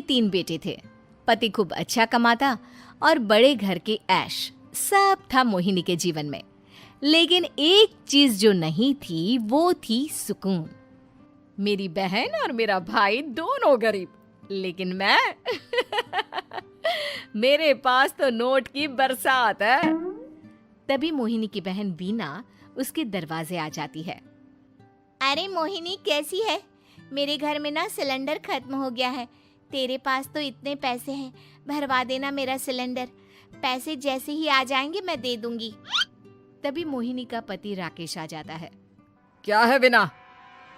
3 बेटे थे। पति खूब अच्छा कमाता और बड़े घर के ऐश सब था मोहिनी के जीवन में। लेकिन एक चीज जो नहीं थी वो थी सुकून। मेरी बहन और मेरा भाई दोनों गरीब, लेकिन मैं मेरे पास तो नोट की बरसात है। तभी मोहिनी की बहन वीना उसके दरवाजे आ जाती है। अरे मोहिनी, कैसी है? मेरे घर में ना सिलेंडर खत्म हो गया है। तेरे पास तो इतने पैसे हैं, भरवा देना मेरा सिलेंडर। पैसे जैसे ही आ जाएंगे मैं दे दूंगी। तभी मोहिनी का पति राकेश आ जाता है। क्या है वीना,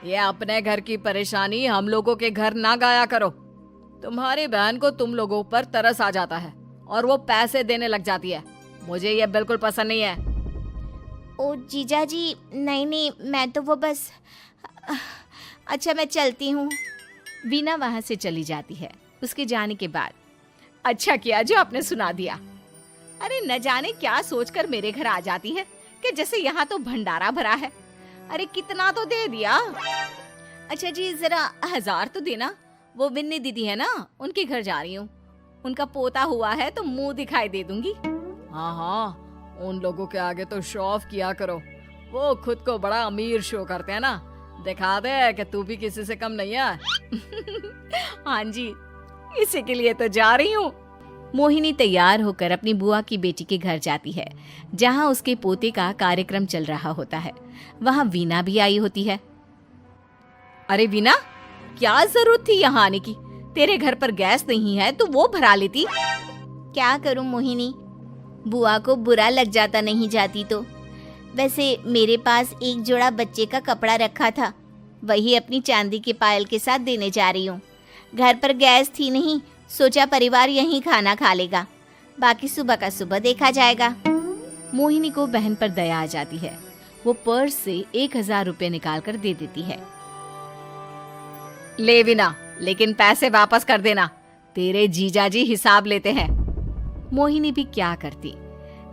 ये अपने घर की परेशानी हम लोगों के घर ना गाया करो। तुम्हारी बहन को तुम लोगों पर तरस आ जाता है और वो पैसे देने लग जाती है। मुझे ये बिल्कुल पसंद नहीं है। ओ जीजा जी, नहीं, मैं तो वो बस अच्छा, मैं चलती हूँ। वीना वहां से चली जाती है। उसके जाने के बाद अच्छा किया जो आपने सुना दिया। अरे न जाने क्या सोचकर मेरे घर आ जाती है कि जैसे यहाँ तो भंडारा भरा है। अरे कितना तो दे दिया। अच्छा जी, जरा 1000 तो देना। वो बिन्नी दीदी है ना, उनके घर जा रही हूँ। उनका पोता हुआ है तो मुंह दिखाई दे दूंगी। हाँ, उन लोगों के आगे तो शो ऑफ किया करो। वो खुद को बड़ा अमीर शो करते हैं ना, दिखा दे कि तू भी किसी से कम नहीं है। हाँ जी, इसी के लिए तो जा रही हूँ। मोहिनी तैयार होकर अपनी बुआ की बेटी के घर जाती है, जहाँ उसके पोते का कार्यक्रम चल रहा होता है। वहाँ वीना भी आई होती है। अरे वीना, क्या जरूरत थी यहाँ आने की? तेरे घर पर गैस नहीं है तो वो भरा लेती। क्या करूं मोहिनी, बुआ को बुरा लग जाता नहीं जाती तो। वैसे मेरे पास एक जोड़ा बच्चे का कपड़ा रखा था, वही अपनी चांदी के पायल के साथ देने जा रही हूँ। घर पर गैस थी नहीं, सोचा परिवार यहीं खाना खा लेगा, बाकी सुबह का सुबह देखा जाएगा। मोहिनी को बहन पर दया आ जाती है। वो पर्स से 1000 रुपए निकाल कर दे देती है। ले वीना, लेकिन पैसे वापस कर देना, तेरे जीजाजी हिसाब लेते हैं। मोहिनी भी क्या करती,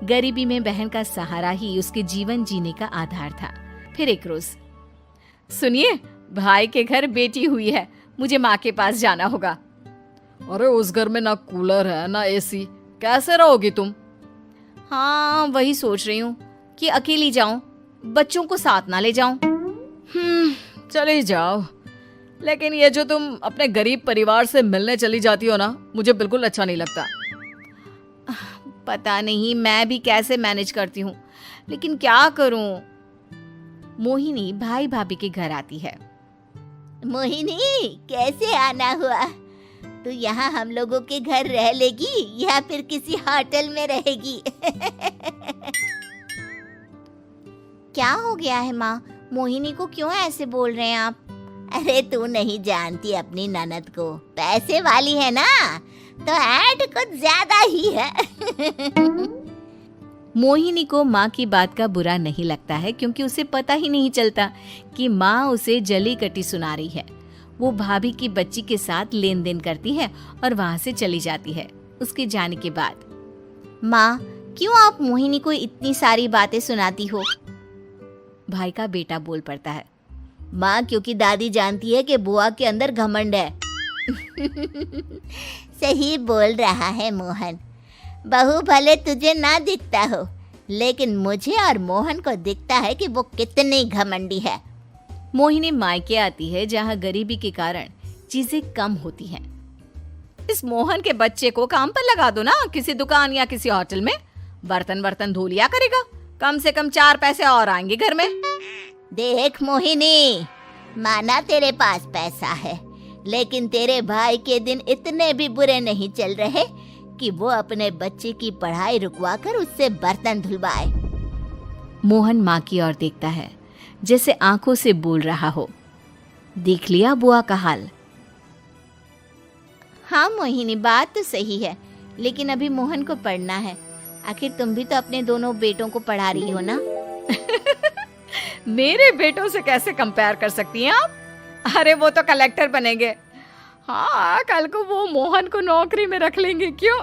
गरीबी में बहन का सहारा ही उसके जीवन जीने का आधार था। फिर एक रोज, सुनिए, भाई के घर बेटी हुई है, मुझे माँ के पास जाना होगा। अरे उस घर में ना कूलर है ना एसी, कैसे रहोगी तुम? हाँ, वही सोच रही हूँ कि अकेली जाऊं, बच्चों को साथ ना ले जाऊं। चली जाओ, लेकिन ये जो तुम अपने गरीब परिवार से मिलने चली जाती हो ना, मुझे बिल्कुल अच्छा नहीं लगता। पता नहीं मैं भी कैसे मैनेज करती हूँ, लेकिन क्या करूँ। मोहिनी भाई भाभी के घर आती है। मोहिनी, कैसे आना हुआ? तू यहाँ हम लोगों के घर रह लेगी या फिर किसी होटल में रहेगी? क्या हो गया है माँ? मोहिनी को क्यों ऐसे बोल रहे हैं आप? अरे तू नहीं जानती अपनी ननद को, पैसे वाली है ना, तो ऐड कुछ ज्यादा ही है। मोहिनी को माँ की बात का बुरा नहीं लगता है, क्योंकि उसे पता ही नहीं चलता कि माँ उसे जली कटी सुना रही है। वो भाभी की बच्ची के साथ लेन देन करती है और वहाँ से चली जाती है। उसके जाने के बाद, माँ, क्यों आप मोहिनी को इतनी सारी बातें सुनाती हो? भाई का बेटा बोल पड़ता है। माँ, क्योंकि दादी जानती है कि बुआ के अंदर घमंड है। सही बोल रहा है मोहन। बहू भले तुझे ना दिखता हो, लेकिन मुझे और मोहन को दिखता है कि वो कितनी घमंडी है। मोहिनी मायके आती है, जहाँ गरीबी के कारण चीजें कम होती हैं। इस मोहन के बच्चे को काम पर लगा दो ना, किसी दुकान या किसी होटल में। बर्तन धो लिया करेगा, कम से कम 4 पैसे और आएंगे घर में। देख मोहिनी, माना तेरे पास पैसा है, लेकिन तेरे भाई के दिन इतने भी बुरे नहीं चल रहे कि वो अपने बच्चे की पढ़ाई रुकवाकर उससे बर्तन धुलवाए। मोहन माँ की ओर देखता है, जैसे आंखों से बोल रहा हो, देख लिया बुआ का हाल। हाँ मोहिनी, बात तो सही है, लेकिन अभी मोहन को पढ़ना है। आखिर तुम भी तो अपने दोनों बेटों को पढ़ा रही हो ना। मेरे बेटों से कैसे कंपेयर कर सकती हैं आप? अरे वो तो कलेक्टर बनेंगे। हाँ, कल को वो मोहन को नौकरी में रख लेंगे, क्यों?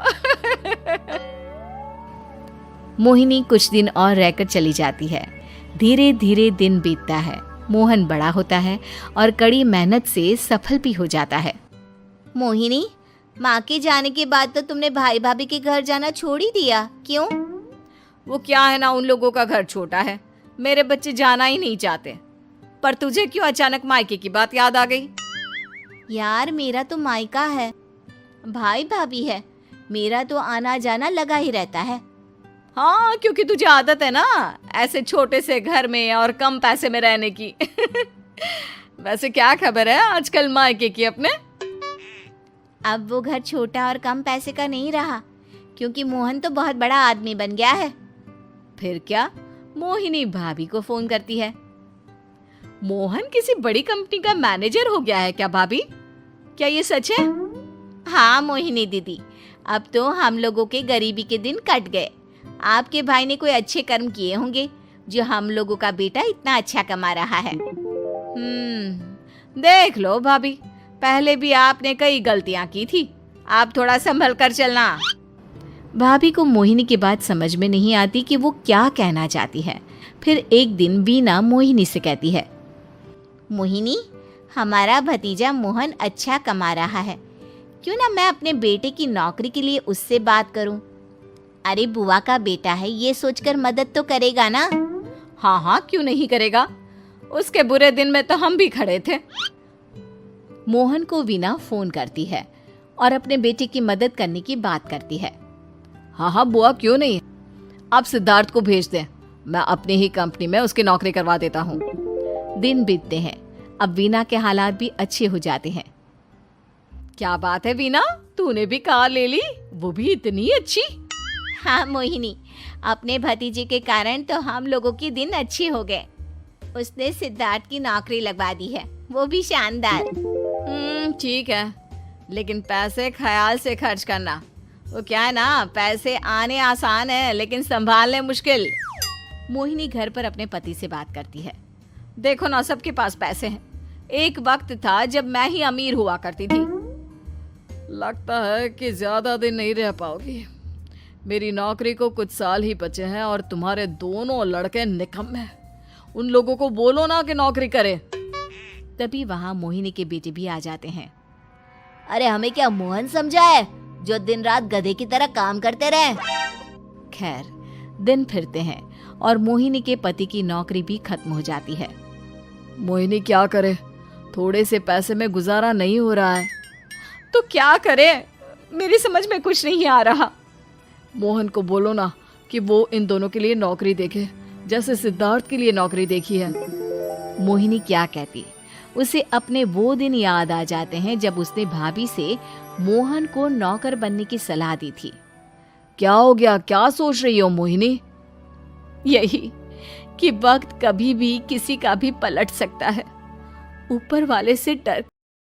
मोहिनी कुछ दिन और रहकर चली जाती है। धीरे धीरे दिन बीतता है। मोहन बड़ा होता है और कड़ी मेहनत से सफल भी हो जाता है। मोहिनी, माँ के जाने के बाद तो तुमने भाई भाभी के घर जाना छोड़ ही दिया, क्यों? वो क्या है ना, उन लोगों का घर छोटा है, मेरे बच्चे जाना ही नहीं चाहते। पर तुझे क्यों अचानक मायके की बात याद आ गई? यार मेरा तो मायका है, भाई भाभी है, मेरा तो आना जाना लगा ही रहता है। हाँ, क्योंकि तुझे आदत है ना ऐसे छोटे से घर में और कम पैसे में रहने की। वैसे क्या खबर है आजकल मायके की अपने? अब वो घर छोटा और कम पैसे का नहीं रहा, क्योंकि मोहन तो बहुत बड़ा आदमी बन गया है। फिर क्या? मोहिनी भाभी को फोन करती है। मोहन किसी बड़ी कंपनी का मैनेजर हो गया है क्या भाभी? क्या ये सच है? हाँ मोहिनी दीदी, अब तो हम लोगों के गरीबी के दिन कट गए। आपके भाई ने कोई अच्छे कर्म किए होंगे जो हम लोगों का बेटा इतना अच्छा कमा रहा है। देख लो भाभी, पहले भी आपने कई गलतियां की थी, आप थोड़ा संभल कर चलना। भाभी को मोहिनी की बात समझ में नहीं आती कि वो क्या कहना चाहती है। फिर एक दिन वीना मोहिनी से कहती है, मोहिनी, हमारा भतीजा मोहन अच्छा कमा रहा है, क्यों ना मैं अपने बेटे की नौकरी के लिए उससे बात करूं? अरे बुआ का बेटा है, ये सोचकर मदद तो करेगा ना? हाँ हाँ, क्यों नहीं करेगा, उसके बुरे दिन में तो हम भी खड़े थे। मोहन को वीना फोन करती है और अपने बेटे की मदद करने की बात करती है। हाँ हाँ बुआ, क्यों नहीं, आप सिद्धार्थ को भेज दें, मैं अपनी ही कंपनी में उसकी नौकरी करवा देता हूँ। दिन बीतते हैं, अब वीना के हालात भी अच्छे हो जाते हैं। क्या बात है वीना, तूने भी कार ले ली, वो भी इतनी अच्छी? हाँ मोहिनी, अपने भतीजे के कारण तो हम लोगों के दिन अच्छे हो गए। उसने सिद्धार्थ की नौकरी लगवा दी है, वो भी शानदार। ठीक है, लेकिन पैसे ख्याल से खर्च करना। वो क्या है ना, पैसे आने आसान है लेकिन संभालने मुश्किल। मोहिनी घर पर अपने पति से बात करती है। देखो ना, सबके पास पैसे हैं, एक वक्त था जब मैं ही अमीर हुआ करती थी। लगता है कि ज्यादा दिन नहीं रह पाओगी, मेरी नौकरी को कुछ साल ही बचे हैं और तुम्हारे दोनों लड़के निकम्मे हैं। उन लोगों को बोलो ना कि नौकरी करे। तभी वहां मोहिनी के बेटे भी आ जाते हैं। अरे हमें क्या मोहन समझा है जो दिन रात गधे की तरह काम करते रहे? खैर, दिन फिरते हैं और मोहिनी के पति की नौकरी भी खत्म हो जाती है। मोहिनी क्या करे, थोड़े से पैसे में गुजारा नहीं हो रहा है। तो क्या करे, मेरी समझ में कुछ नहीं आ रहा। मोहन को बोलो ना कि वो इन दोनों के लिए नौकरी देखे, जैसे सिद्धार्थ के लिए नौकरी देखी है। मोहिनी क्या कहती, उसे अपने वो दिन याद आ जाते हैं जब उसने भाभी से मोहन को नौकर बनने की सलाह दी थी। क्या हो गया, क्या सोच रही हो मोहिनी? यही कि वक्त कभी भी किसी का भी पलट सकता है। ऊपर वाले से डर